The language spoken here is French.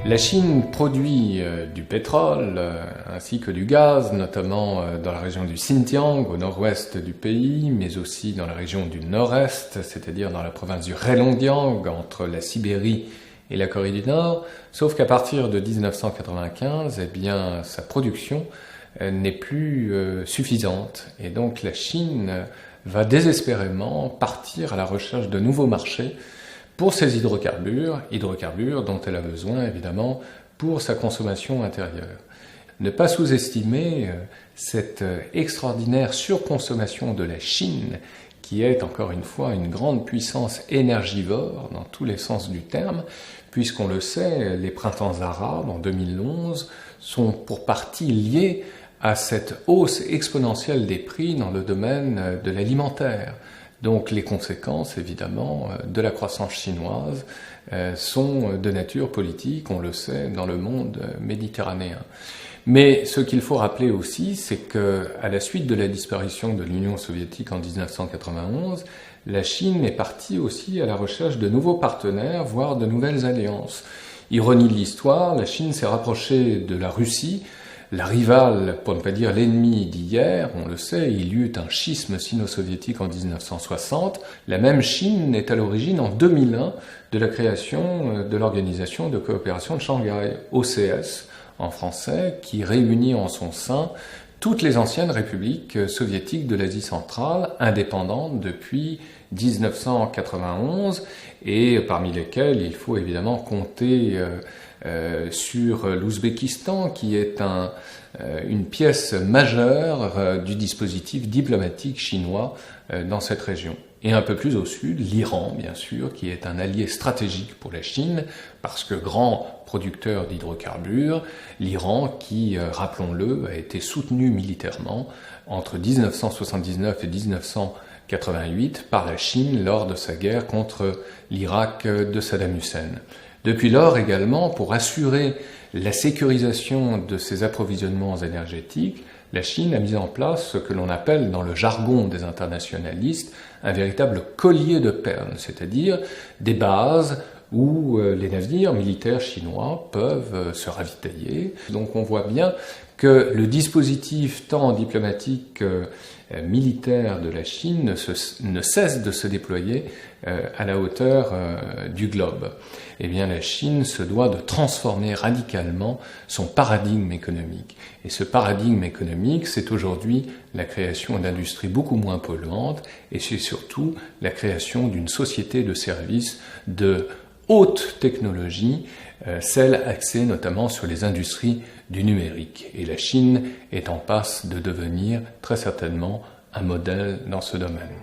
La Chine produit du pétrole ainsi que du gaz, notamment dans la région du Xinjiang, au nord-ouest du pays, mais aussi dans la région du nord-est, c'est-à-dire dans la province du Heilongjiang, entre la Sibérie et la Corée du Nord, sauf qu'à partir de 1995, sa production n'est plus suffisante. Et donc la Chine va désespérément partir à la recherche de nouveaux marchés pour ses hydrocarbures dont elle a besoin évidemment pour sa consommation intérieure. Ne pas sous-estimer cette extraordinaire surconsommation de la Chine, qui est encore une fois une grande puissance énergivore dans tous les sens du terme, puisqu'on le sait, les printemps arabes en 2011 sont pour partie liés à cette hausse exponentielle des prix dans le domaine de l'alimentaire. Donc les conséquences, évidemment, de la croissance chinoise sont de nature politique, on le sait, dans le monde méditerranéen. Mais ce qu'il faut rappeler aussi, c'est qu'à la suite de la disparition de l'Union soviétique en 1991, la Chine est partie aussi à la recherche de nouveaux partenaires, voire de nouvelles alliances. Ironie de l'histoire, la Chine s'est rapprochée de la Russie, la rivale, pour ne pas dire l'ennemi d'hier. On le sait, il y eut un schisme sino-soviétique en 1960. La même Chine est à l'origine, en 2001, de la création de l'Organisation de coopération de Shanghai, OCS en français, qui réunit en son sein toutes les anciennes républiques soviétiques de l'Asie centrale, indépendantes depuis 1991, et parmi lesquelles il faut évidemment compter sur l'Ouzbékistan, qui est une pièce majeure du dispositif diplomatique chinois dans cette région. Et un peu plus au sud, l'Iran, bien sûr, qui est un allié stratégique pour la Chine, parce que grand producteur d'hydrocarbures, l'Iran qui, rappelons-le, a été soutenu militairement entre 1979 et 1988 par la Chine lors de sa guerre contre l'Irak de Saddam Hussein. Depuis lors également, pour assurer la sécurisation de ses approvisionnements énergétiques, la Chine a mis en place ce que l'on appelle dans le jargon des internationalistes un véritable collier de perles, c'est-à-dire des bases où les navires militaires chinois peuvent se ravitailler. Donc on voit bien que le dispositif tant diplomatique militaire de la Chine ne cesse de se déployer à la hauteur du globe. Eh bien, la Chine se doit de transformer radicalement son paradigme économique. Et ce paradigme économique, c'est aujourd'hui la création d'industries beaucoup moins polluantes, et c'est surtout la création d'une société de services de haute technologie, celle axée notamment sur les industries du numérique. Et la Chine est en passe de devenir très certainement un modèle dans ce domaine.